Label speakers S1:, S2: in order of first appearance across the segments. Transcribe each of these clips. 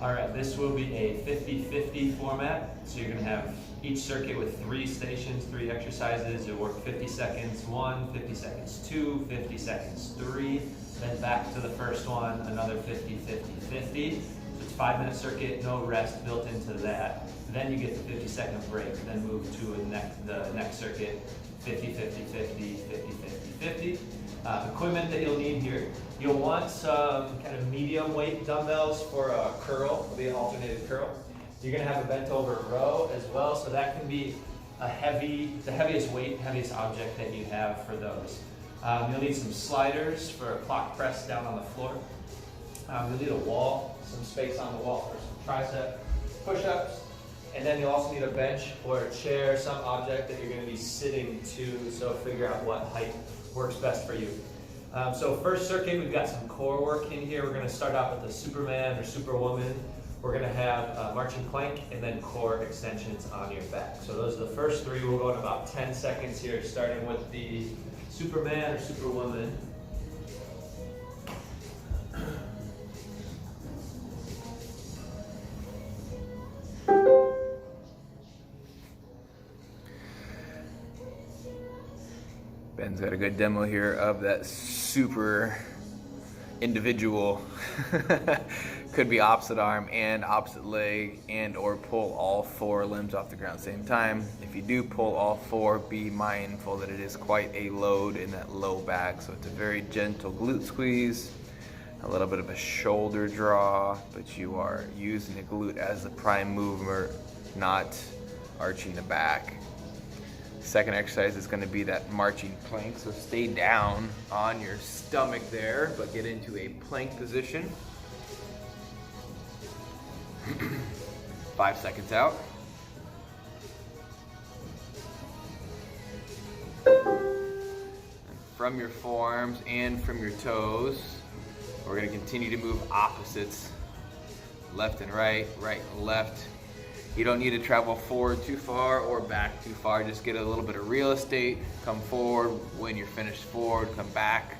S1: All right, this will be a 50-50 format. So you're gonna have each circuit with 3 stations, 3 exercises. You'll work 50 seconds 1, 50 seconds 2, 50 seconds 3, then back to the first one, another 50, 50, 50. So it's 5-minute circuit, no rest built into that. Then you get the 50-second break, then move to the next circuit, 50, 50, 50, 50, 50, 50. Equipment that you'll need here. You'll want some kind of medium weight dumbbells for a curl, it'll be an alternated curl. You're gonna have a bent over row as well, so that can be the heaviest weight, heaviest object that you have for those. You'll need some sliders for a clock press down on the floor. You'll need a wall, some space on the wall for some tricep push-ups. And then you'll also need a bench or a chair, some object that you're gonna be sitting to, so figure out what height works best for you. So first circuit, we've got some core work in here. We're gonna start out with the Superman or Superwoman. We're gonna have a marching plank and then core extensions on your back. So those are the first 3. We'll go in about 10 seconds here, starting with the Superman or Superwoman.
S2: Ben's got a good demo here of that super individual. Could be opposite arm and opposite leg, and or pull all 4 limbs off the ground at the same time. If you do pull all 4, be mindful that it is quite a load in that low back. So it's a very gentle glute squeeze, a little bit of a shoulder draw, but you are using the glute as the prime mover, not arching the back. Second exercise is going to be that marching plank, so stay down on your stomach there, but get into a plank position. 5 seconds out. And from your forearms and from your toes, we're going to continue to move opposites, left and right, right and left. You don't need to travel forward too far or back too far. Just get a little bit of real estate. Come forward. When you're finished forward, come back.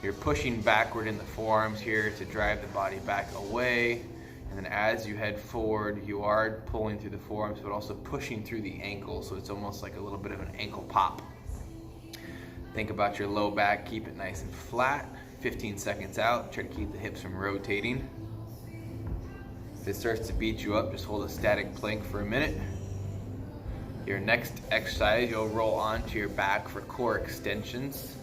S2: You're pushing backward in the forearms here to drive the body back away. And then as you head forward, you are pulling through the forearms, but also pushing through the ankles. So it's almost like a little bit of an ankle pop. Think about your low back. Keep it nice and flat. 15 seconds out. Try to keep the hips from rotating. If it starts to beat you up, just hold a static plank for a minute. Your next exercise, you'll roll onto your back for core extensions.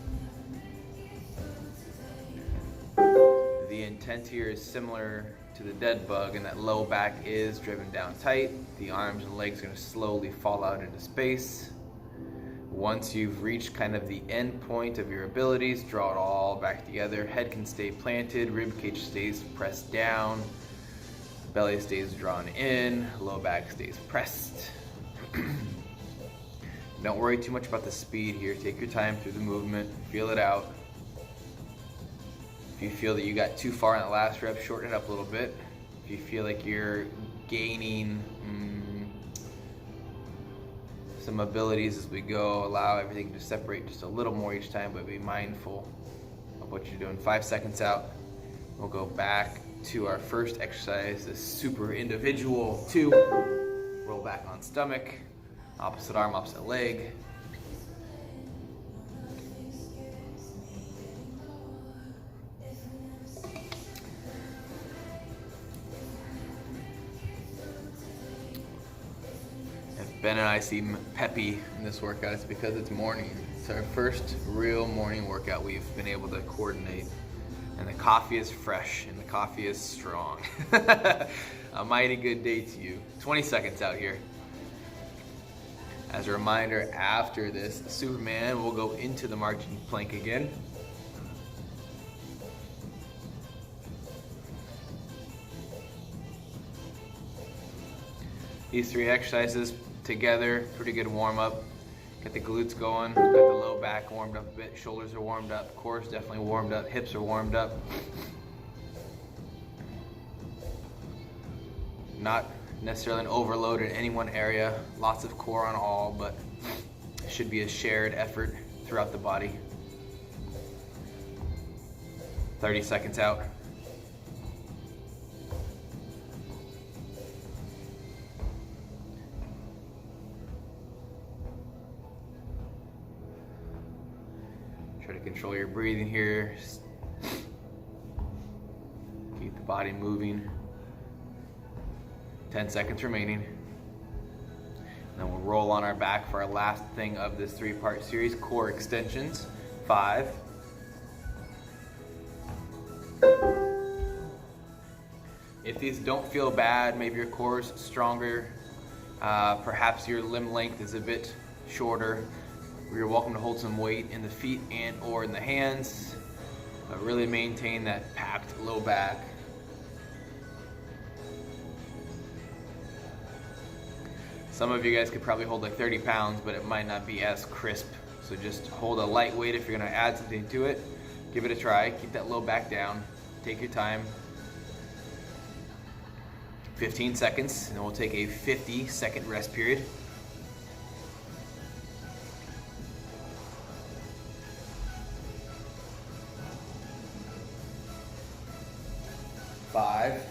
S2: The intent here is similar to the dead bug, and that low back is driven down tight. The arms and legs are going to slowly fall out into space. Once you've reached kind of the end point of your abilities, draw it all back together. Head can stay planted, rib cage stays pressed down. Belly stays drawn in, low back stays pressed. Don't worry too much about the speed here. Take your time through the movement, feel it out. If you feel that you got too far in the last rep, shorten it up a little bit. If you feel like you're gaining some abilities as we go, allow everything to separate just a little more each time, but be mindful of what you're doing. 5 seconds out, we'll go back to our first exercise, this super individual 2. Roll back on stomach, opposite arm, opposite leg. If Ben and I seem peppy in this workout, it's because it's morning. It's our first real morning workout we've been able to coordinate. And the coffee is fresh and the coffee is strong. A mighty good day to you. 20 seconds out here. As a reminder, after this Superman, we'll go into the marching plank again. These 3 exercises together, pretty good warm up. Get the glutes going, got the low back warmed up a bit, shoulders are warmed up, core is definitely warmed up, hips are warmed up. Not necessarily an overload in any one area, lots of core on all, but it should be a shared effort throughout the body. 30 seconds out. to control your breathing here. Keep the body moving. 10 seconds remaining. And then we'll roll on our back for our last thing of this 3-part series, core extensions. 5. If these don't feel bad, maybe your core is stronger, perhaps your limb length is a bit shorter, you're welcome to hold some weight in the feet and or in the hands, but really maintain that packed low back. Some of you guys could probably hold like 30 pounds, but it might not be as crisp. So just hold a light weight if you're gonna add something to it. Give it a try, keep that low back down, take your time. 15 seconds, and then we'll take a 50-second rest period. 5.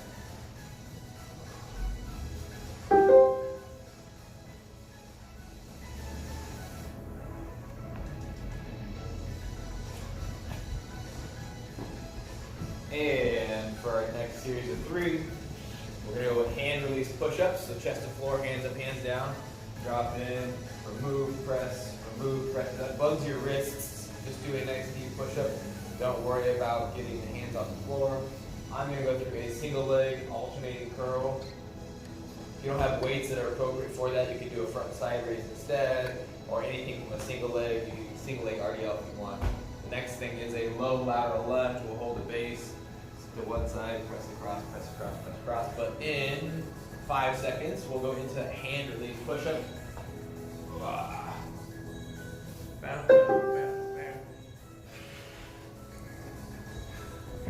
S2: 3, we're going to go with hand release push-ups, so chest to floor, hands up, hands down, drop in, remove, press. If that bugs your wrists, just do a nice deep push-up. Don't worry about getting the hands off the floor. I'm going to go through a single leg alternating curl. If you don't have weights that are appropriate for that, you can do a front side raise instead, or anything from a single leg. You can do single leg RDL if you want. The next thing is a low lateral lunge. We'll hold the base to one side, press across, press across, press across. But in 5 seconds, we'll go into hand release push-up.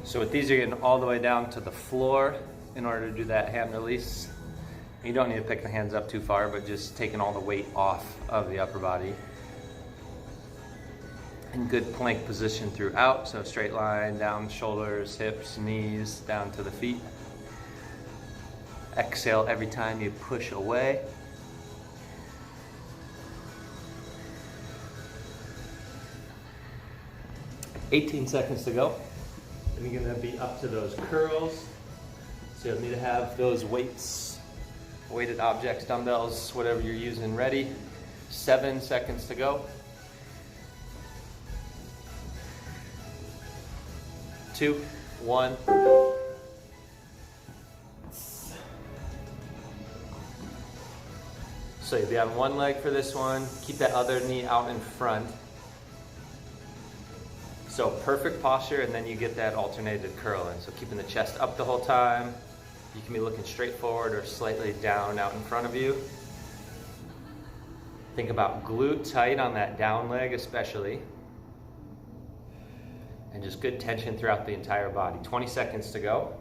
S2: So with these, you're getting all the way down to the floor in order to do that hand release. You don't need to pick the hands up too far, but just taking all the weight off of the upper body. In good plank position throughout, so straight line down the shoulders, hips, knees, down to the feet. Exhale every time you push away. $18 seconds to go. And you're gonna be up to those curls. So you'll need to have those weights, weighted objects, dumbbells, whatever you're using ready. 7 seconds to go. 2, 1. So you'll be on one leg for this one. Keep that other knee out in front. So perfect posture, and then you get that alternated curl in. So keeping the chest up the whole time. You can be looking straight forward or slightly down out in front of you. Think about glute tight on that down leg especially. And just good tension throughout the entire body. 20 seconds to go.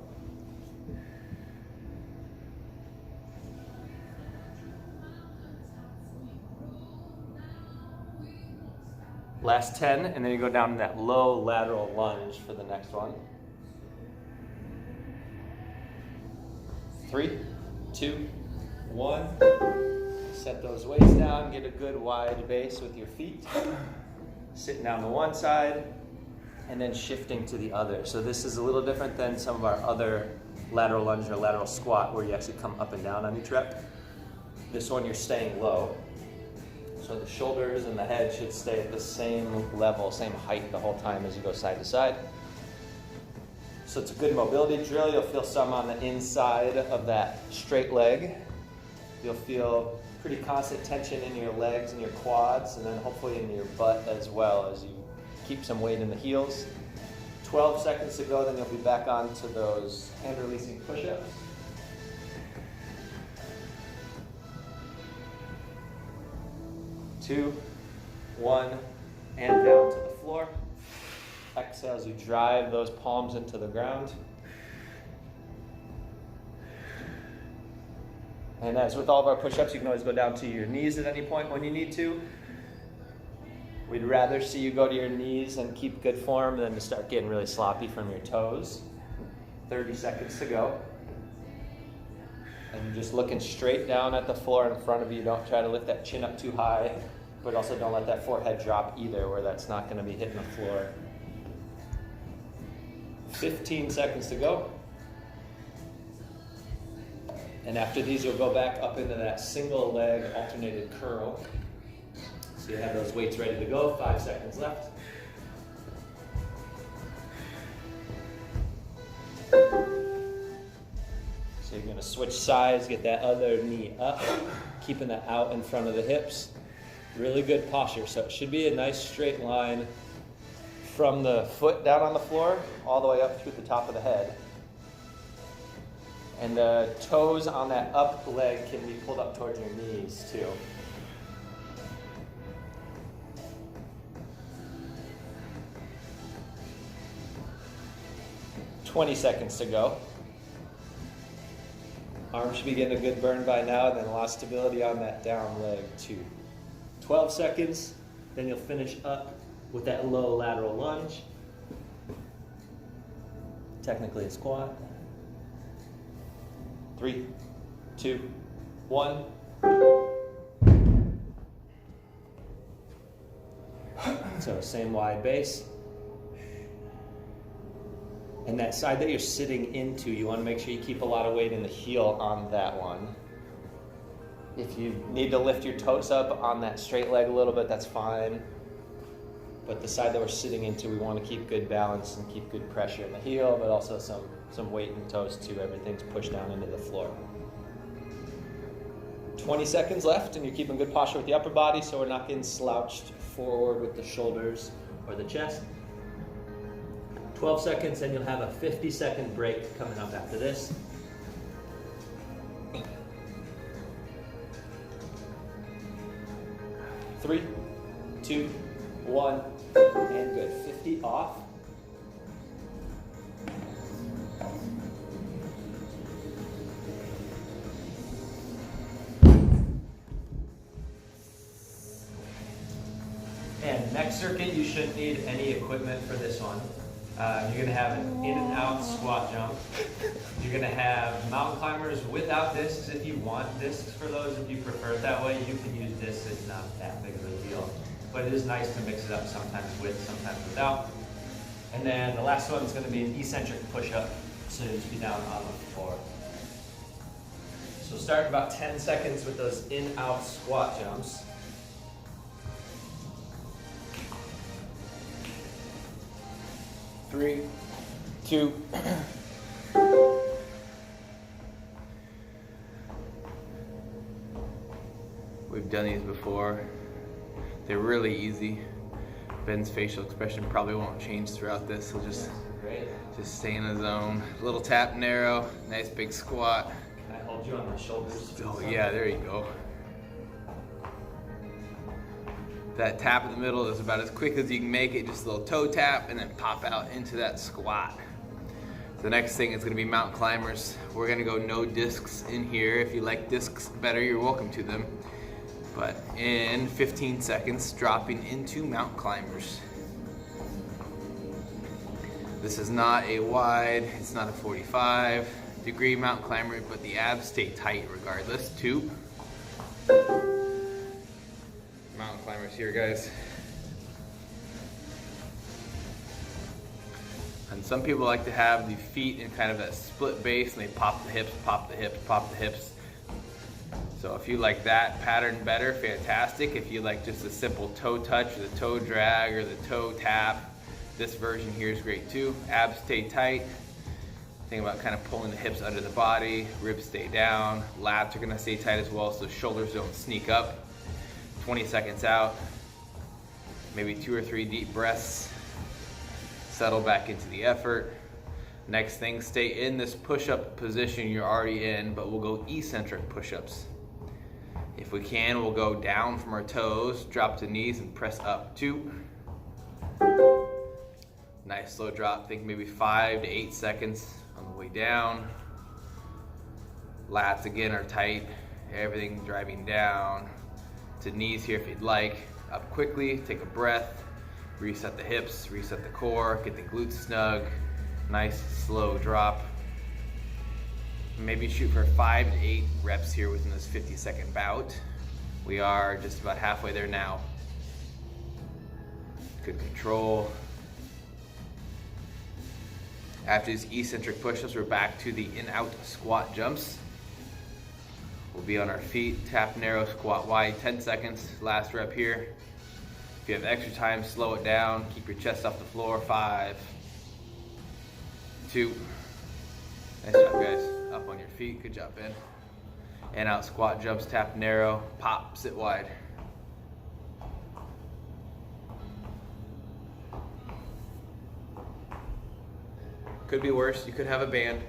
S2: Last 10, and then you go down to that low lateral lunge for the next one. 3, 2, 1. Set those weights down, get a good wide base with your feet. Sitting down to one side, and then shifting to the other. So this is a little different than some of our other lateral lunge or lateral squat where you actually come up and down on each rep. This one you're staying low. So the shoulders and the head should stay at the same level, same height the whole time as you go side to side. So it's a good mobility drill. You'll feel some on the inside of that straight leg. You'll feel pretty constant tension in your legs and your quads, and then hopefully in your butt as well as you keep some weight in the heels. 12 seconds to go, then you'll be back on to those hand releasing push-ups. 2, 1, and down to the floor. Exhale as you drive those palms into the ground. And as with all of our push-ups, you can always go down to your knees at any point when you need to. We'd rather see you go to your knees and keep good form than to start getting really sloppy from your toes. 30 seconds to go. And you're just looking straight down at the floor in front of you. Don't try to lift that chin up too high.
S1: but also don't let that forehead drop either, where that's not gonna be hitting the floor. 15 seconds to go. And after these, you'll go back up into that single leg alternated curl. So you have those weights ready to go, 5 seconds left. So you're gonna switch sides, get that other knee up, keeping that out in front of the hips. Really good posture. So it should be a nice straight line from the foot down on the floor all the way up through the top of the head. And the toes on that up leg can be pulled up towards your knees too. "20 seconds to go. Arms should be getting a good burn by now, and then a lot of stability on that down leg too. 12 seconds, then you'll finish up with that low lateral lunge. Technically a squat. 3, 2, 1. So same wide base. And that side that you're sitting into, you want to make sure you keep a lot of weight in the heel on that one. If you need to lift your toes up on that straight leg a little bit, that's fine. But the side that we're sitting into, we want to keep good balance and keep good pressure in the heel, but also some weight in the toes too. Everything's pushed down into the floor. 20 seconds left, and you're keeping good posture with the upper body, so we're not getting slouched forward with the shoulders or the chest. 12 seconds, and you'll have a 50-second break coming up after this. Three, 2, 1, and good. 50 off. And next circuit, you shouldn't need any equipment for this one. You're gonna have an in and out squat jump. You're gonna have mountain climbers without discs if you want discs for those. If you prefer it that way, you can use discs. It's not that big of a deal. But it is nice to mix it up, sometimes with, sometimes without. And then the last one is gonna be an eccentric push-up. So just be down on the floor. So start about 10 seconds with those in-out squat jumps. Three, 2.
S2: We've done these before. They're really easy. Ben's facial expression probably won't change throughout this. He'll just stay in the zone. Little tap, narrow, nice big squat.
S1: Can I hold you on my shoulders?
S2: Oh yeah, there you go. That tap in the middle is about as quick as you can make it, just a little toe tap and then pop out into that squat. The next thing is gonna be mountain climbers. We're gonna go no discs in here. If you like discs better, you're welcome to them. But in 15 seconds, dropping into mountain climbers. This is not a wide, it's not a 45-degree mountain climber, but the abs stay tight regardless. 2. Mountain climbers here, guys. And some people like to have the feet in kind of that split base, and they pop the hips, pop the hips, pop the hips. So if you like that pattern better, fantastic. If you like just a simple toe touch or the toe drag or the toe tap, this version here is great too. Abs stay tight. Think about kind of pulling the hips under the body, ribs stay down, lats are gonna stay tight as well so shoulders don't sneak up. 20 seconds out, maybe 2 or 3 deep breaths, settle back into the effort. Next thing, stay in this push-up position you're already in, but we'll go eccentric push-ups. If we can, we'll go down from our toes, drop to knees and press up. 2. Nice slow drop, think maybe 5 to 8 seconds on the way down. Lats again are tight, everything driving down. To knees here if you'd like. Up quickly, take a breath, reset the hips, reset the core, get the glutes snug. Nice slow drop. Maybe shoot for 5 to 8 reps here within this 50-second bout. We are just about halfway there now. Good control. After these eccentric push-ups, we're back to the in-out squat jumps. We'll be on our feet, tap narrow, squat wide, 10 seconds, last rep here. If you have extra time, slow it down, keep your chest off the floor. 5, 2, nice job guys, up on your feet, good job Ben. And out squat jumps, tap narrow, pop, sit wide. Could be worse, you could have a band.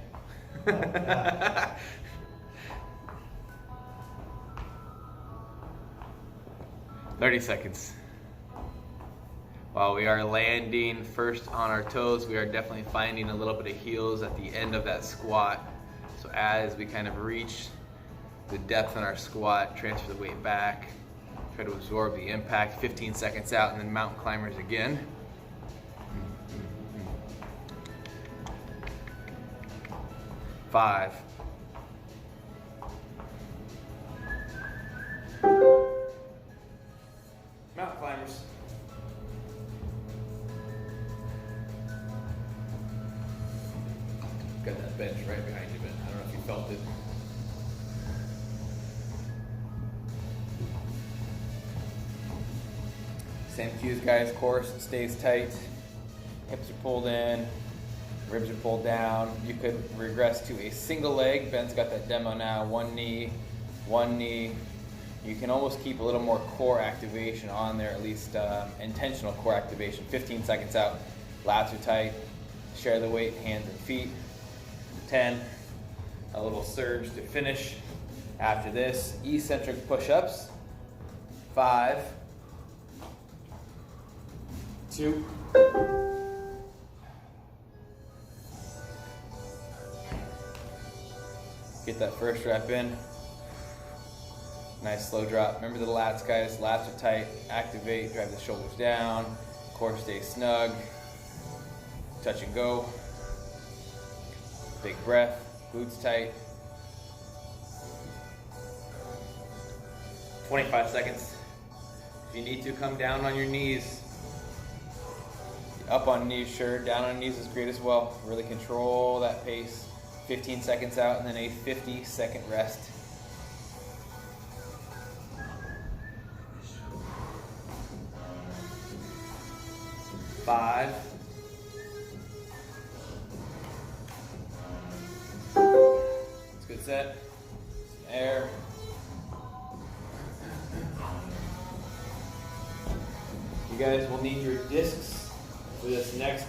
S2: 30 seconds. While we are landing first on our toes, we are definitely finding a little bit of heels at the end of that squat. So as we kind of reach the depth in our squat, transfer the weight back, try to absorb the impact. 15 seconds out, and then mountain climbers again. 5, 4, mountain climbers. Got that bench right behind you, Ben. I don't know if you felt it. Same cues, guys. Core stays tight. Hips are pulled in. Ribs are pulled down. You could regress to a single leg. Ben's got that demo now. One knee, one knee. You can almost keep a little more core activation on there, at least intentional core activation. 15 seconds out. Lats are tight. Share the weight, hands and feet. 10. A little surge to finish. After this, eccentric push-ups. 5, 2. Get that first rep in. Nice slow drop. Remember the lats, guys. Lats are tight. Activate, drive the shoulders down. Core stays snug. Touch and go. Big breath. Glutes tight. 25 seconds. If you need to, come down on your knees. Up on knees, sure. Down on knees is great as well. Really control that pace. 15 seconds out, and then a 50-second rest. 5. It's a good set. Some air. You guys will need your discs for this next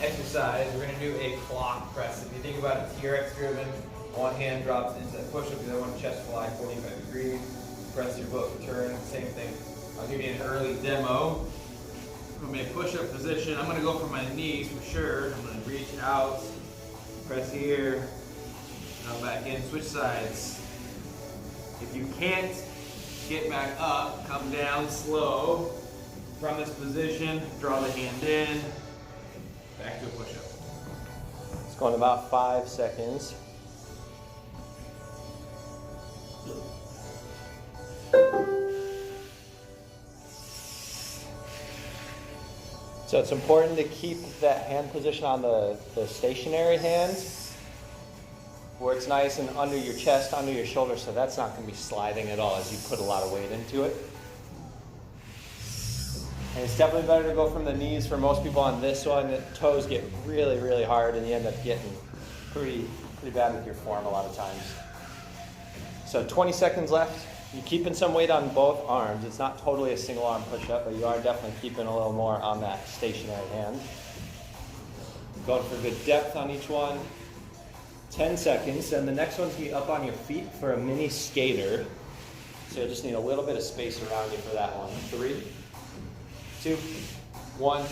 S2: exercise. We're going to do a clock press. If you think about a TRX driven, one hand drops into that push-up, the other one chest fly 45 degrees. Press your both return, same thing. I'll give you an early demo. From a push-up position, I'm going to go for my knees for sure. I'm going to reach out, press here, now back in, switch sides. If you can't get back up, come down slow. From this position, draw the hand in, back to a push-up.
S3: It's going about 5 seconds. So it's important to keep that hand position on the stationary hands where it's nice and under your chest, under your shoulders, so that's not going to be sliding at all as you put a lot of weight into it. And it's definitely better to go from the knees for most people on this one. The toes get really, really hard and you end up getting pretty bad with your form a lot of times. So 20 seconds left. You're keeping some weight on both arms. It's not totally a single arm push-up, but you are definitely keeping a little more on that stationary hand. Going for good depth on each one. 10 seconds, and the next one's gonna be up on your feet for a mini skater. So you'll just need a little bit of space around you for that one. 3, 2, 1.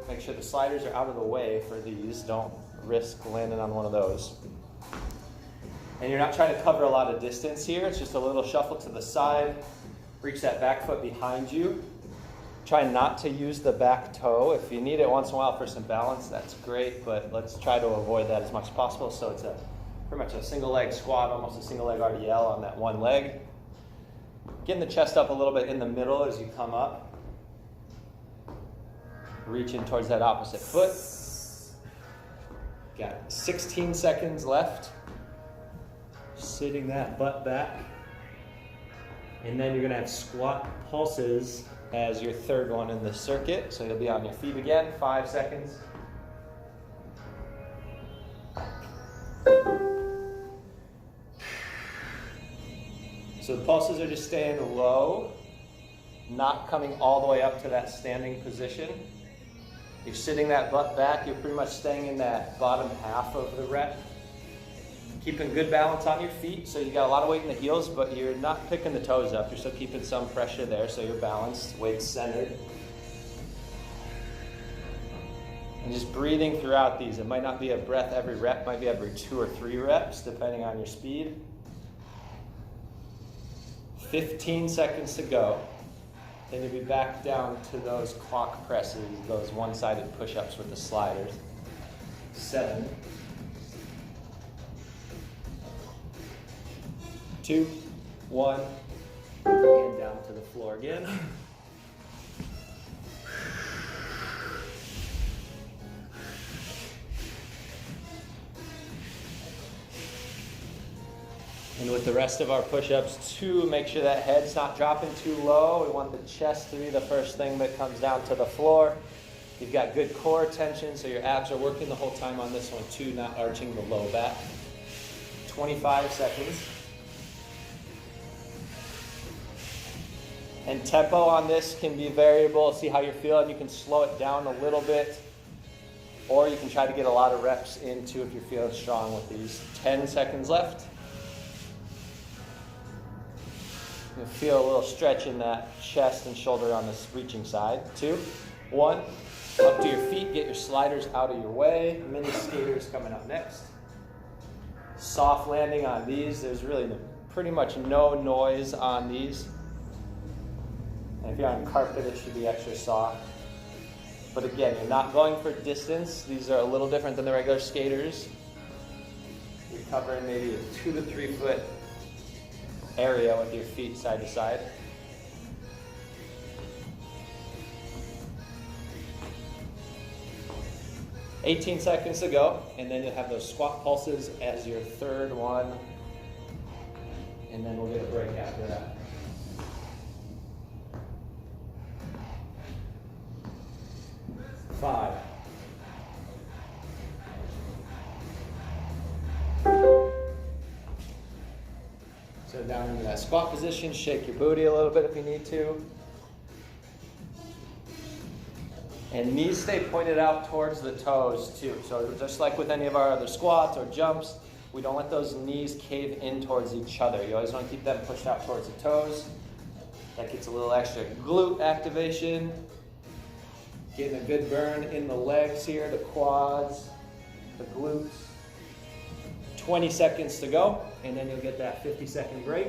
S3: Make sure the sliders are out of the way for these. Don't risk landing on one of those. And you're not trying to cover a lot of distance here. It's just a little shuffle to the side. Reach that back foot behind you. Try not to use the back toe. If you need it once in a while for some balance, that's great, but let's try to avoid that as much as possible. So it's pretty much a single leg squat, almost a single leg RDL on that one leg. Getting the chest up a little bit in the middle as you come up. Reaching towards that opposite foot. Got 16 seconds left. Sitting that butt back. And then you're gonna have squat pulses as your third one in the circuit. So you'll be on your feet again, 5 seconds. So the pulses are just staying low, not coming all the way up to that standing position. You're sitting that butt back, you're pretty much staying in that bottom half of the rep. Keeping good balance on your feet, so you got a lot of weight in the heels, but you're not picking the toes up. You're still keeping some pressure there, so you're balanced, weight centered. And just breathing throughout these. It might not be a breath every rep, might be every 2 or 3 reps, depending on your speed. 15 seconds to go. Then you'll be back down to those clock presses, those one-sided push-ups with the sliders. 7, 2, 1, and down to the floor again. And with the rest of our push-ups too, make sure that head's not dropping too low. We want the chest to be the first thing that comes down to the floor. You've got good core tension, so your abs are working the whole time on this one too, not arching the low back. 25 seconds. And tempo on this can be variable. See how you're feeling. You can slow it down a little bit, or you can try to get a lot of reps into if you're feeling strong with these. 10 seconds left. You'll feel a little stretch in that chest and shoulder on this reaching side. 2, 1, up to your feet. Get your sliders out of your way. Mini skaters coming up next. Soft landing on these. There's really pretty much no noise on these. And if you're on carpet, it should be extra soft. But again, you're not going for distance. These are a little different than the regular skaters. You're covering maybe a 2 to 3 foot area with your feet side to side. $18 seconds to go, and then you'll have those squat pulses as your third one, and then we'll get a break after that. Five. So down into that squat position, shake your booty a little bit if you need to. And knees stay pointed out towards the toes too. So just like with any of our other squats or jumps, we don't let those knees cave in towards each other. You always want to keep them pushed out towards the toes. That gets a little extra glute activation. Getting a good burn in the legs here, the quads, the glutes. 20 seconds to go, and then you'll get that 50-second break.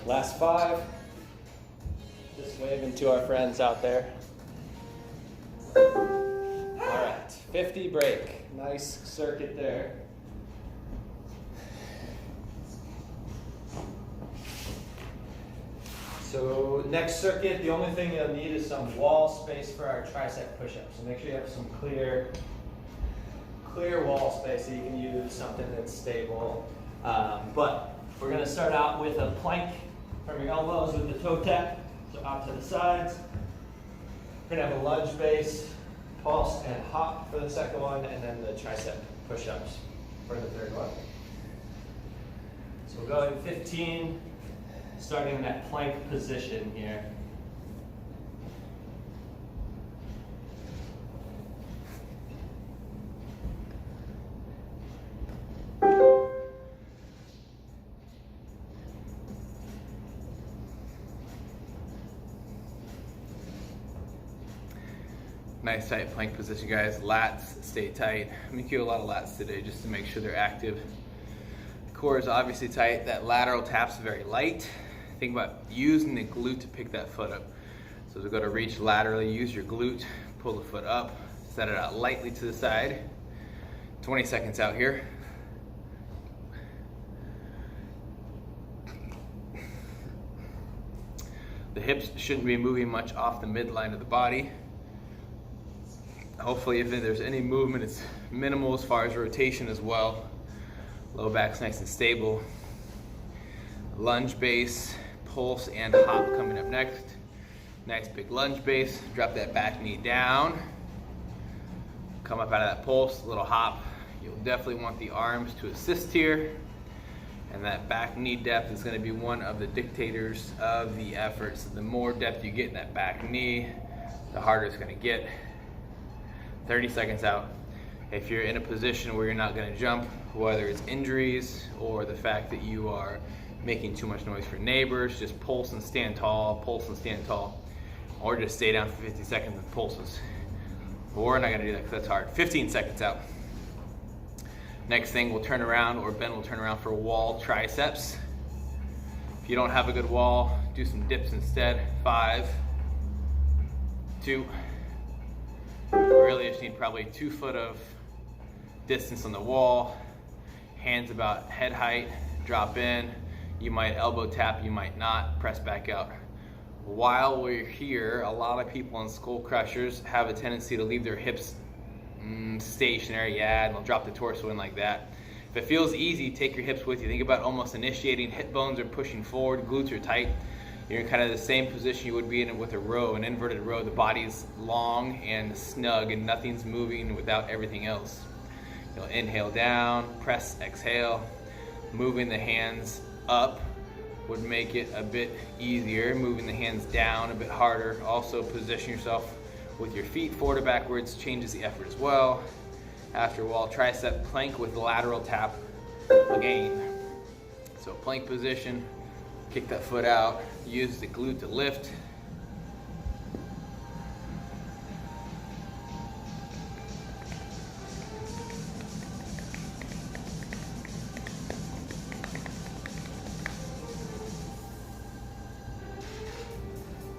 S3: Last 5. Just waving to our friends out there. All right, 50 break. Nice circuit there. So next circuit, the only thing you'll need is some wall space for our tricep push-ups. So make sure you have some clear wall space so you can use something that's stable. But we're gonna start out with a plank from your elbows with the toe tap, so out to the sides. We're gonna have a lunge base, pulse and hop for the second one, and then the tricep push-ups for the third one. So we'll go in 15. Starting in that plank position here.
S2: Nice tight plank position, guys. Lats stay tight. I'm gonna do a lot of lats today just to make sure they're active. Core is obviously tight. That lateral tap's very light. Think about using the glute to pick that foot up. So as we go to reach laterally, use your glute, pull the foot up, set it out lightly to the side. 20 seconds out here. The hips shouldn't be moving much off the midline of the body. Hopefully if there's any movement, it's minimal as far as rotation as well. Low back's nice and stable. Lunge base, pulse, and hop coming up next. Nice big lunge base, drop that back knee down. Come up out of that pulse, little hop. You'll definitely want the arms to assist here. And that back knee depth is going to be one of the dictators of the effort. So the more depth you get in that back knee, the harder it's going to get. 30 seconds out. If you're in a position where you're not going to jump, whether it's injuries or the fact that you are making too much noise for neighbors, just pulse and stand tall, or just stay down for 50 seconds with pulses. But we're not going to do that because that's hard. 15 seconds out. Next thing, we'll turn around, or Ben will turn around for wall triceps. If you don't have a good wall, do some dips instead. 5, 2, really just need probably 2 foot of distance on the wall. Hands about head height, drop in. You might elbow tap, you might not, press back out. While we're here, a lot of people on skull crushers have a tendency to leave their hips stationary, and they'll drop the torso in like that. If it feels easy, take your hips with you. Think about almost initiating. Hip bones are pushing forward, glutes are tight. You're in kind of the same position you would be in with a row, an inverted row. The body's long and snug and nothing's moving without everything else. You'll inhale down, press, exhale. Moving the hands up would make it a bit easier. Moving the hands down a bit harder. Also position yourself with your feet forward or backwards changes the effort as well. After wall tricep, plank with lateral tap again. So plank position, kick that foot out, use the glute to lift.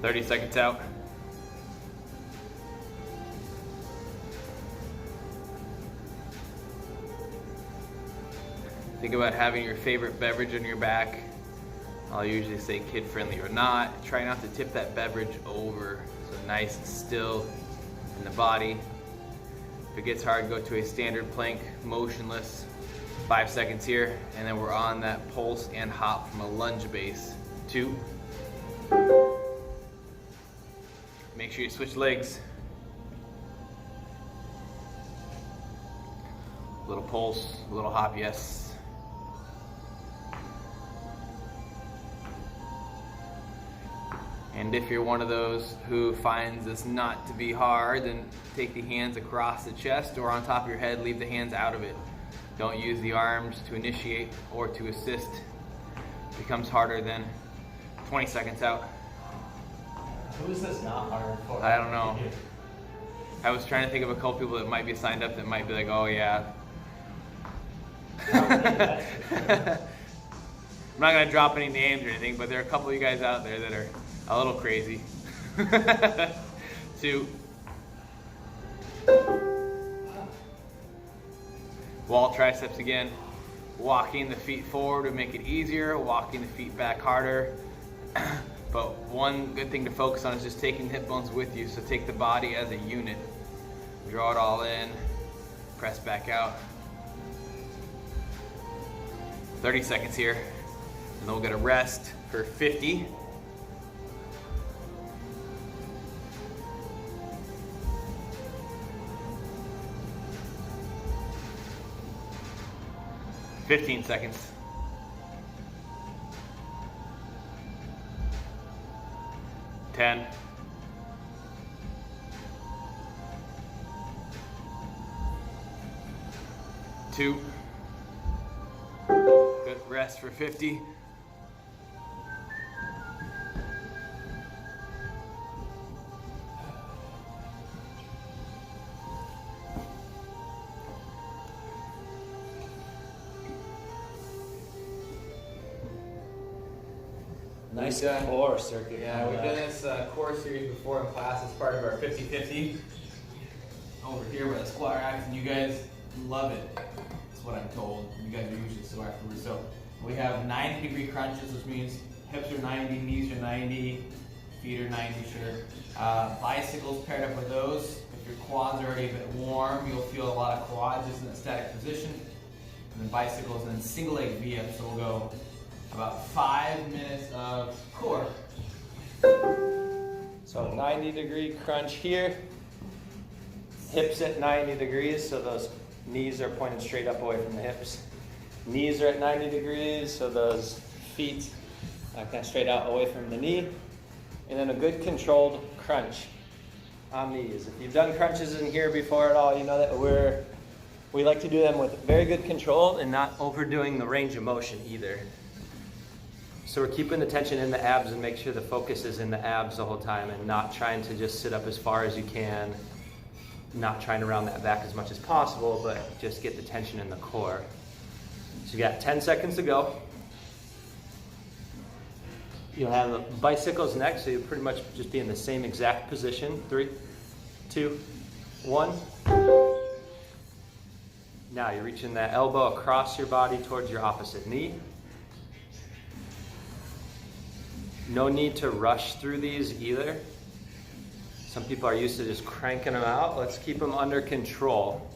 S2: "30 seconds out. Think about having your favorite beverage on your back. I'll usually say kid friendly or not. Try not to tip that beverage over. So nice and still in the body. If it gets hard, go to a standard plank, motionless. 5 seconds here, and then we're on that pulse and hop from a lunge base. 2. Make sure you switch legs. Little pulse, a little hop, yes. And if you're one of those who finds this not to be hard, then take the hands across the chest or on top of your head, leave the hands out of it. Don't use the arms to initiate or to assist. It becomes harder then. 20 seconds out.
S1: Who is this not hard for?
S2: I don't know. I was trying to think of a couple people that might be signed up that might be like, oh yeah. I'm not going to drop any names or anything, but there are a couple of you guys out there that are a little crazy. 2. Wall triceps again. Walking the feet forward would make it easier. Walking the feet back harder. But one good thing to focus on is just taking hip bones with you. So take the body as a unit. Draw it all in. Press back out. 30 seconds here. And then we'll get a rest for 50. "15 seconds. 10. 2. Good rest for 50.
S3: Nice core circuit.
S2: Yeah, we've done this core series before in class as part of our 50-50.
S4: over here by the squat racks, and you guys love it. That's what I'm told. You guys are usually sore afterwards. So we have 90-degree crunches, which means hips are 90, knees are 90, feet are 90, sure. Bicycles paired up with those. If your quads are already a bit warm, you'll feel a lot of quads just in a static position. And then bicycles, and then single leg V-ups. So we'll go about 5 minutes of core.
S3: So 90-degree crunch here. Hips at 90 degrees, so those knees are pointed straight up away from the hips. Knees are at 90 degrees, so those feet kind of straight out away from the knee. And then a good controlled crunch on these. If you've done crunches in here before at all, you know that we like to do them with very good control and not overdoing the range of motion either. So we're keeping the tension in the abs and make sure the focus is in the abs the whole time and not trying to just sit up as far as you can, not trying to round that back as much as possible, but just get the tension in the core. So you got 10 seconds to go. You'll have the bicycles next, so you'll pretty much just be in the same exact position. 3, 2, 1. Now you're reaching that elbow across your body towards your opposite knee. No need to rush through these either. Some people are used to just cranking them out. Let's keep them under control.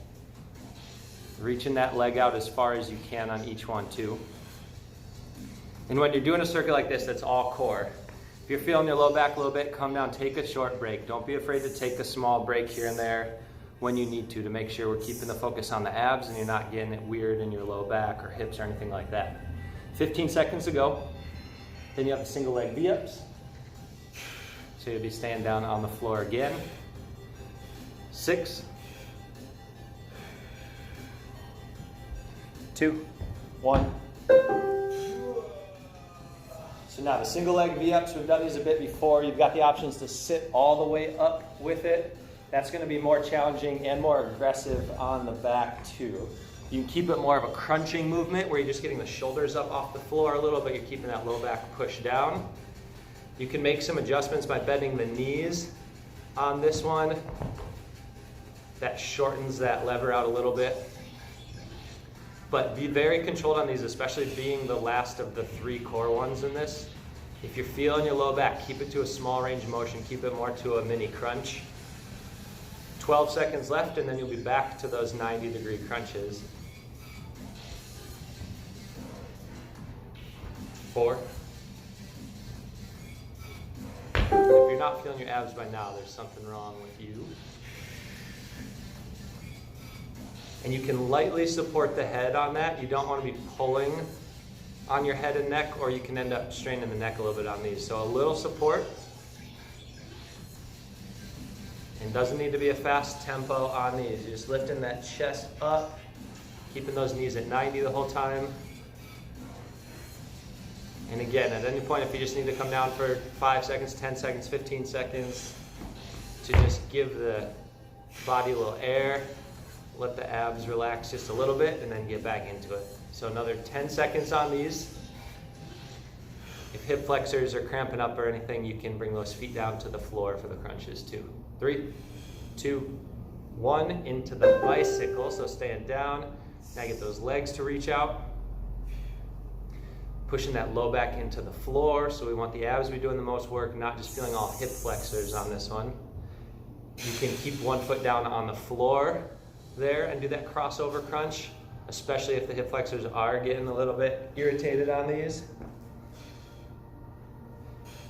S3: Reaching that leg out as far as you can on each one too. And when you're doing a circuit like this, that's all core. If you're feeling your low back a little bit, come down, take a short break. Don't be afraid to take a small break here and there when you need to make sure we're keeping the focus on the abs and you're not getting it weird in your low back or hips or anything like that. 15 seconds to go. Then you have the single leg V-ups. So you'll be staying down on the floor again. 6, 2, 1. So now the single leg V-ups, we've done these a bit before. You've got the options to sit all the way up with it. That's going to be more challenging and more aggressive on the back too. You can keep it more of a crunching movement where you're just getting the shoulders up off the floor a little, but you're keeping that low back pushed down. You can make some adjustments by bending the knees on this one. That shortens that lever out a little bit. But be very controlled on these, especially being the last of the 3 core ones in this. If you're feeling your low back, keep it to a small range of motion. Keep it more to a mini crunch. 12 seconds left, and then you'll be back to those 90-degree crunches. 4. If you're not feeling your abs by now, there's something wrong with you. And you can lightly support the head on that. You don't want to be pulling on your head and neck, or you can end up straining the neck a little bit on these. So a little support. And doesn't need to be a fast tempo on these. You're just lifting that chest up, keeping those knees at 90 the whole time. And again, at any point, if you just need to come down for 5 seconds, 10 seconds, 15 seconds, to just give the body a little air, let the abs relax just a little bit, and then get back into it. So another 10 seconds on these. If hip flexors are cramping up or anything, you can bring those feet down to the floor for the crunches too. 3, 2, 1, into the bicycle, so staying down. Now get those legs to reach out. Pushing that low back into the floor, so we want the abs to be doing the most work, not just feeling all hip flexors on this one. You can keep one foot down on the floor there and do that crossover crunch, especially if the hip flexors are getting a little bit irritated on these.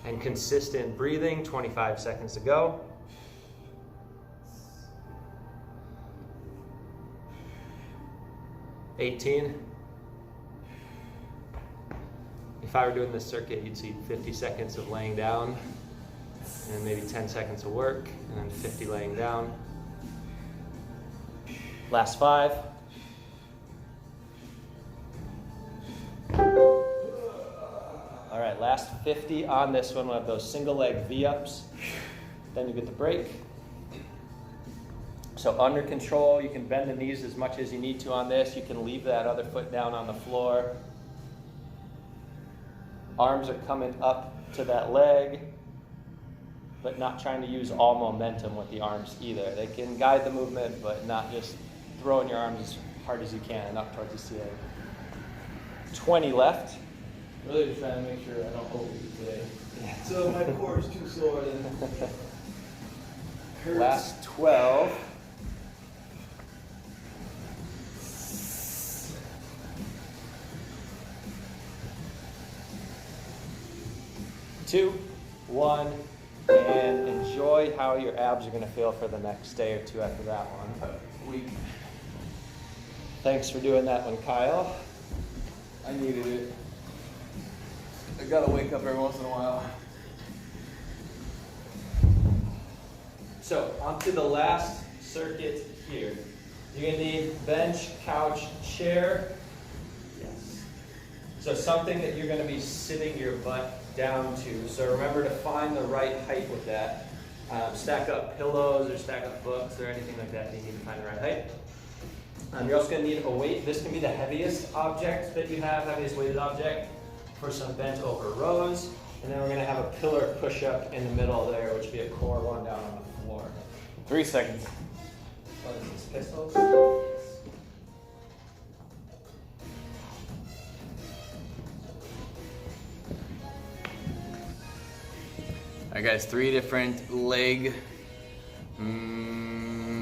S3: And consistent breathing, 25 seconds to go. 18. If I were doing this circuit, you'd see 50 seconds of laying down, and then maybe 10 seconds of work, and then 50 laying down. Last 5. All right, last 50 on this one. We'll have those single leg V-ups. Then you get the break. So under control, you can bend the knees as much as you need to on this. You can leave that other foot down on the floor. Arms are coming up to that leg. but not trying to use all momentum with the arms either. They can guide the movement, but not just throwing your arms as hard as you can and up towards the ceiling. 20 left.
S4: Really just trying to make sure I don't overdo today. So my core is too sore. Then
S3: Last 12. Two, one, and enjoy how your abs are going to feel for the next day or two after that one. Thanks for doing that one, Kyle.
S4: I needed it. I gotta wake up every once in a while.
S3: So, on to the last circuit here. You're going to need bench, couch, chair. Yes. So something that you're going to be sitting your butt down to. So remember to find the right height with that. Stack up pillows or stack up books or anything like that. You need to find the right height. You're also going to need a weight. This can be the heaviest object that you have, heaviest weighted object for some bent over rows. And then we're going to have a pillar push-up in the middle there, which would be a core one down on the floor.
S4: 3 seconds.
S3: What is this, pistols?
S2: Alright guys, 3 different leg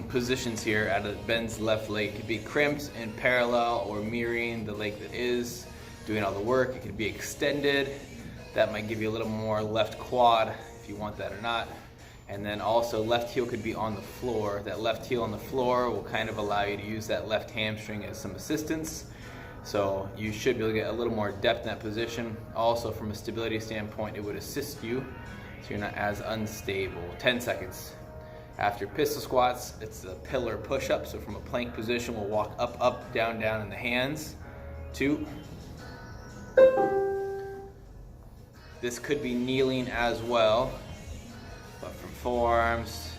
S2: positions here out of Ben's left leg. It could be crimped and parallel or mirroring the leg that is doing all the work. It could be extended. That might give you a little more left quad if you want that or not. And then also left heel could be on the floor. That left heel on the floor will kind of allow you to use that left hamstring as some assistance. So you should be able to get a little more depth in that position. Also from a stability standpoint, it would assist you so you're not as unstable. 10 seconds. After pistol squats, it's the pillar push-up. So from a plank position, we'll walk up, up, down, down in the hands. 2. This could be kneeling as well. But from forearms,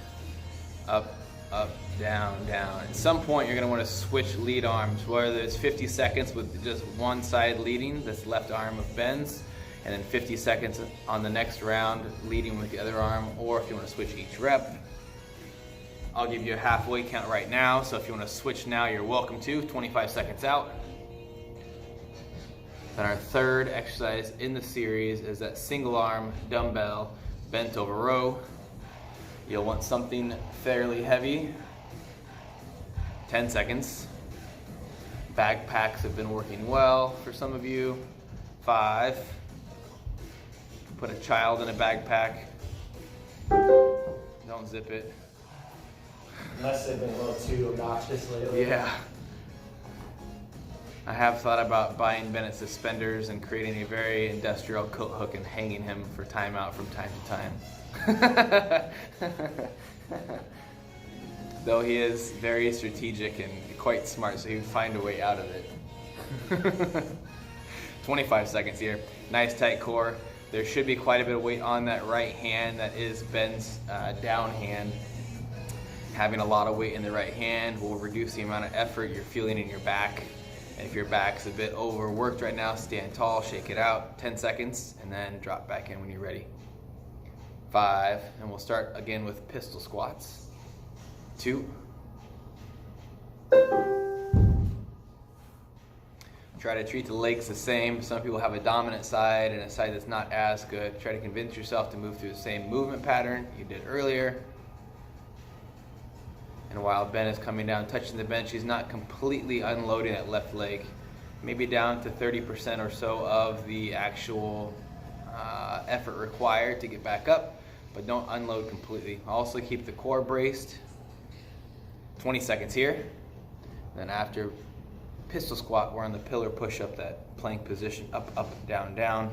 S2: up, up, down, down. At some point, you're going to want to switch lead arms, whether it's 50 seconds with just one side leading, this left arm of Ben's, and then 50 seconds on the next round leading with the other arm, or if you want to switch each rep. I'll give you a halfway count right now, so if you want to switch now, you're welcome to. 25 seconds out. Then our third exercise in the series is that single arm dumbbell bent over row. You'll want something fairly heavy. 10 seconds. Backpacks have been working well for some of you. 5. Put a child in a backpack. Don't zip it.
S3: Unless they've been a little too obnoxious lately.
S2: Yeah. I have thought about buying Bennett suspenders and creating a very industrial coat hook and hanging him for timeout from time to time. Though he is very strategic and quite smart, so he would find a way out of it. 25 seconds here. Nice tight core. There should be quite a bit of weight on that right hand. That is Ben's down hand. Having a lot of weight in the right hand will reduce the amount of effort you're feeling in your back. And if your back's a bit overworked right now, stand tall, shake it out. 10 seconds, and then drop back in when you're ready. 5, and we'll start again with pistol squats. 2. Try to treat the legs the same. Some people have a dominant side and a side that's not as good. Try to convince yourself to move through the same movement pattern you did earlier. And while Ben is coming down, touching the bench, he's not completely unloading that left leg. Maybe down to 30% or so of the actual effort required to get back up, but don't unload completely. Also keep the core braced. 20 seconds here. Then after pistol squat, we're on the pillar push-up, that plank position, up, up, down, down.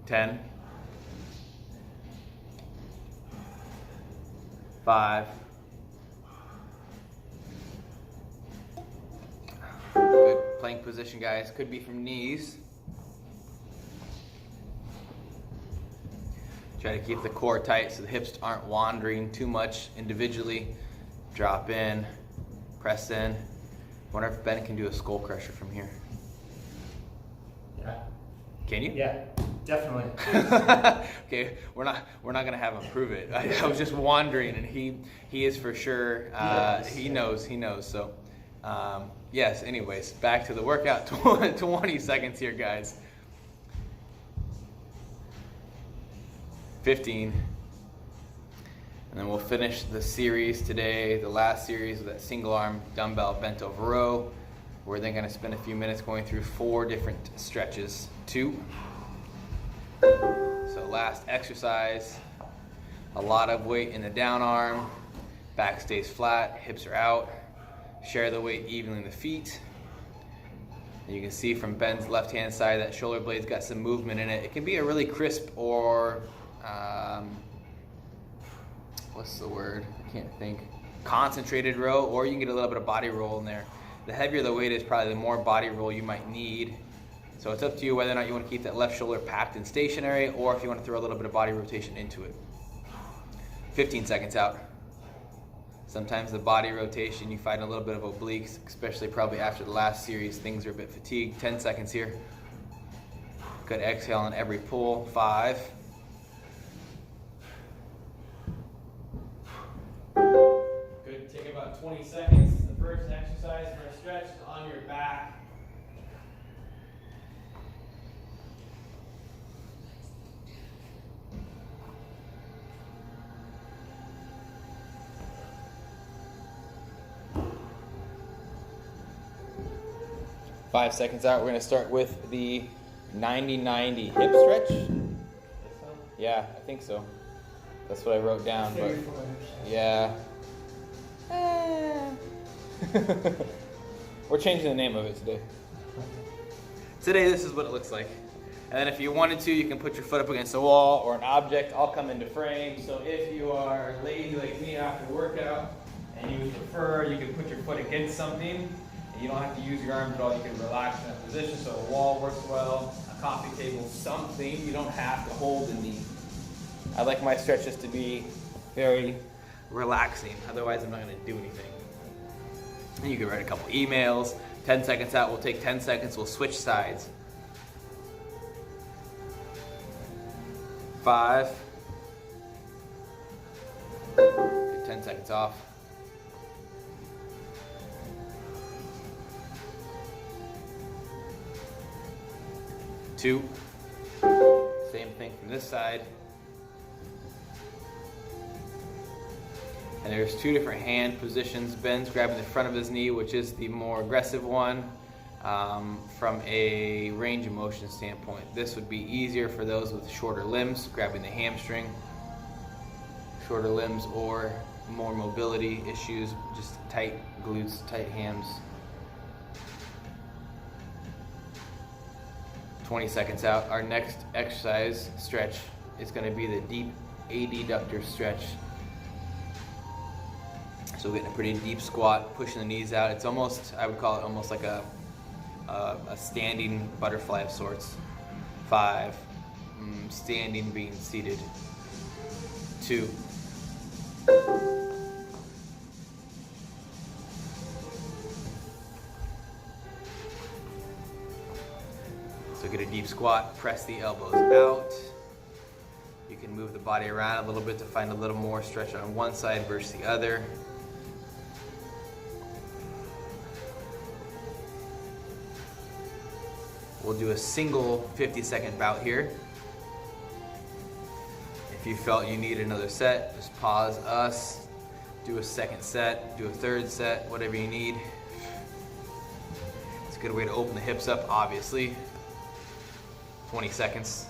S2: 10. 5. Good plank position, guys. Could be from knees. Try to keep the core tight so the hips aren't wandering too much individually. Drop in, press in. Wonder if Ben can do a skull crusher from here.
S3: Yeah.
S2: Can you?
S3: Yeah.
S1: Definitely.
S2: Okay, we're not gonna have him prove it. I was just wondering, and he is for sure. He knows. So, yes. Anyways, back to the workout. 20 seconds here, guys. 15. And then we'll finish the series today, the last series with that single arm dumbbell bent over row. We're then going to spend a few minutes going through 4 different stretches. 2. So last exercise, a lot of weight in the down arm, back stays flat, hips are out. Share the weight evenly in the feet. And you can see from Ben's left-hand side that shoulder blade's got some movement in it. It can be a really crisp or what's the word? I can't think. Concentrated row, or you can get a little bit of body roll in there. The heavier the weight is, probably the more body roll you might need. So it's up to you whether or not you want to keep that left shoulder packed and stationary, or if you want to throw a little bit of body rotation into it. 15 seconds out. Sometimes the body rotation, you find a little bit of obliques, especially probably after the last series, things are a bit fatigued. 10 seconds here. Good exhale on every pull. 5.
S4: Good. Take about 20 seconds. The first exercise for a stretch is on your back.
S3: Five seconds out, we're going to start with the 90-90 hip stretch. Yeah, I think so. That's what I wrote down. But yeah. We're changing the name of it today.
S2: Today, this is what it looks like.
S3: And then if you wanted to, you can put your foot up against a wall or an object. I'll come into frame. So if you are lazy like me after workout and you would prefer, you can put your foot against something. And you don't have to use your arms at all. You can relax in that position. So a wall works well, a coffee table, something. You don't have to hold the knee. I like my stretches to be very
S2: Relaxing. Otherwise, I'm not going to do anything. And you can write a couple emails. 10 seconds out. We'll take 10 seconds. We'll switch sides. 5. Get 10 seconds off. 2. Same thing from this side. And there's 2 different hand positions. Ben's grabbing the front of his knee, which is the more aggressive one from a range of motion standpoint. This would be easier for those with shorter limbs, grabbing the hamstring. Shorter limbs or more mobility issues, just tight glutes, tight hams. 20 seconds out. Our next exercise stretch is going to be the deep adductor stretch. So we're getting a pretty deep squat, pushing the knees out. It's almost, I would call it almost like a standing butterfly of sorts. 5, standing being seated. 2. So get a deep squat, press the elbows out. You can move the body around a little bit to find a little more stretch on one side versus the other. We'll do a single 50-second bout here. If you felt you need another set, just pause us, do a second set, do a third set, whatever you need. It's a good way to open the hips up, obviously. 20 seconds.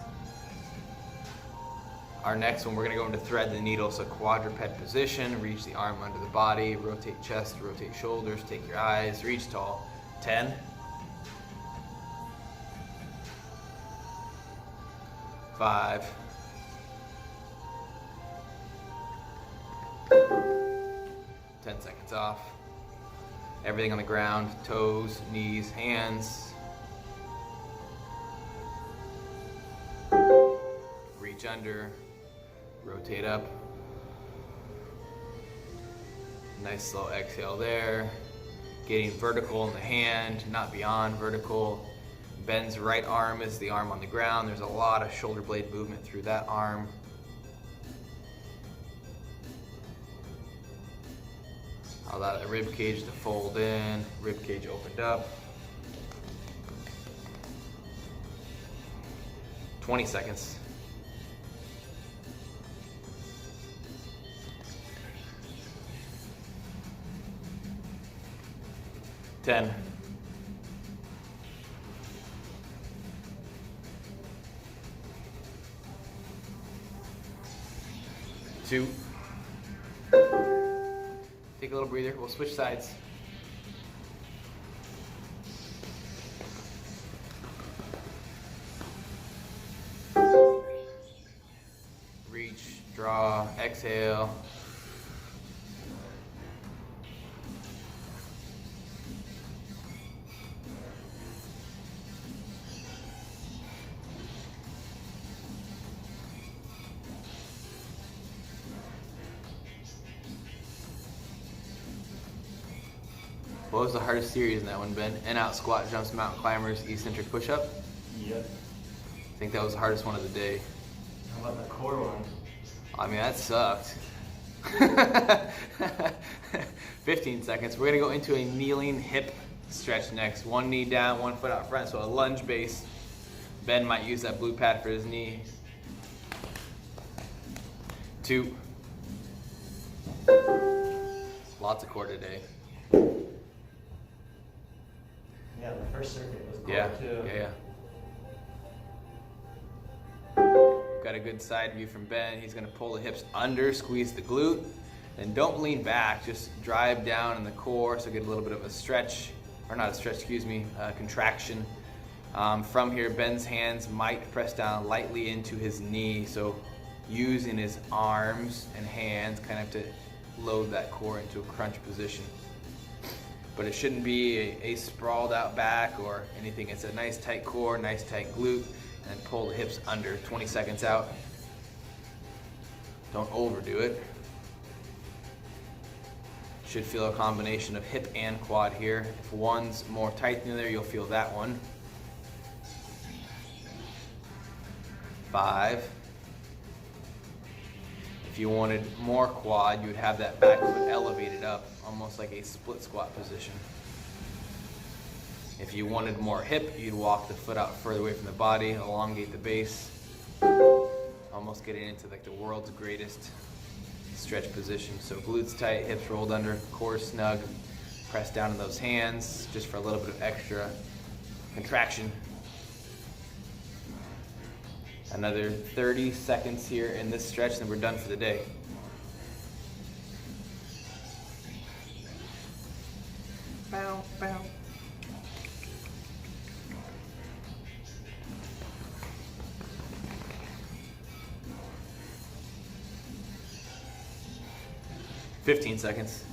S2: Our next one, we're gonna go into thread the needle, so quadruped position, reach the arm under the body, rotate chest, rotate shoulders, take your eyes, reach tall. 10. 5. 10 seconds off. Everything on the ground, toes, knees, hands. Reach under, rotate up. Nice slow exhale there. Getting vertical in the hand, not beyond vertical. Ben's right arm is the arm on the ground. There's a lot of shoulder blade movement through that arm. Allow the rib cage to fold in, rib cage opened up. 20 seconds. 10. 2. Take a little breather. We'll switch sides. Reach, draw, exhale. What was the hardest series in that one, Ben? In, out, squat, jumps, mountain climbers, eccentric push-up?
S1: Yep.
S2: I think that was the hardest one of the day.
S1: How about the core one?
S2: I mean, that sucked. 15 seconds. We're gonna go into a kneeling hip stretch next. One knee down, one foot out front, so a lunge base. Ben might use that blue pad for his knee. 2. Lots of core today.
S1: Yeah, the first circuit was core
S2: Yeah,
S1: too.
S2: yeah. Got a good side view from Ben. He's gonna pull the hips under, squeeze the glute, and don't lean back, just drive down in the core, so get a little bit of a stretch, or not a stretch, excuse me, contraction. From here, Ben's hands might press down lightly into his knee, so using his arms and hands kind of to load that core into a crunch position. But it shouldn't be a sprawled out back or anything. It's a nice tight core, nice tight glute, and pull the hips under. 20 seconds out. Don't overdo it. Should feel a combination of hip and quad here. If one's more tight than the other, you'll feel that one. 5. If you wanted more quad, you would have that back foot elevated up, almost like a split squat position. If you wanted more hip, you'd walk the foot out further away from the body, elongate the base, almost getting into like the world's greatest stretch position. So glutes tight, hips rolled under, core snug, press down in those hands just for a little bit of extra contraction. Another 30 seconds here in this stretch, and we're done for the day. Bow, bow. "15 seconds.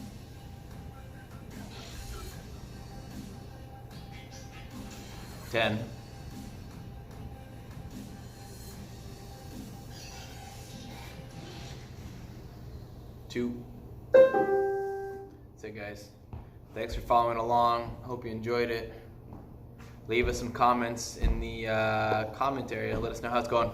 S2: 10. 2. That's it, guys. Thanks for following along. Hope you enjoyed it. Leave us some comments in the comment area. Let us know how it's going.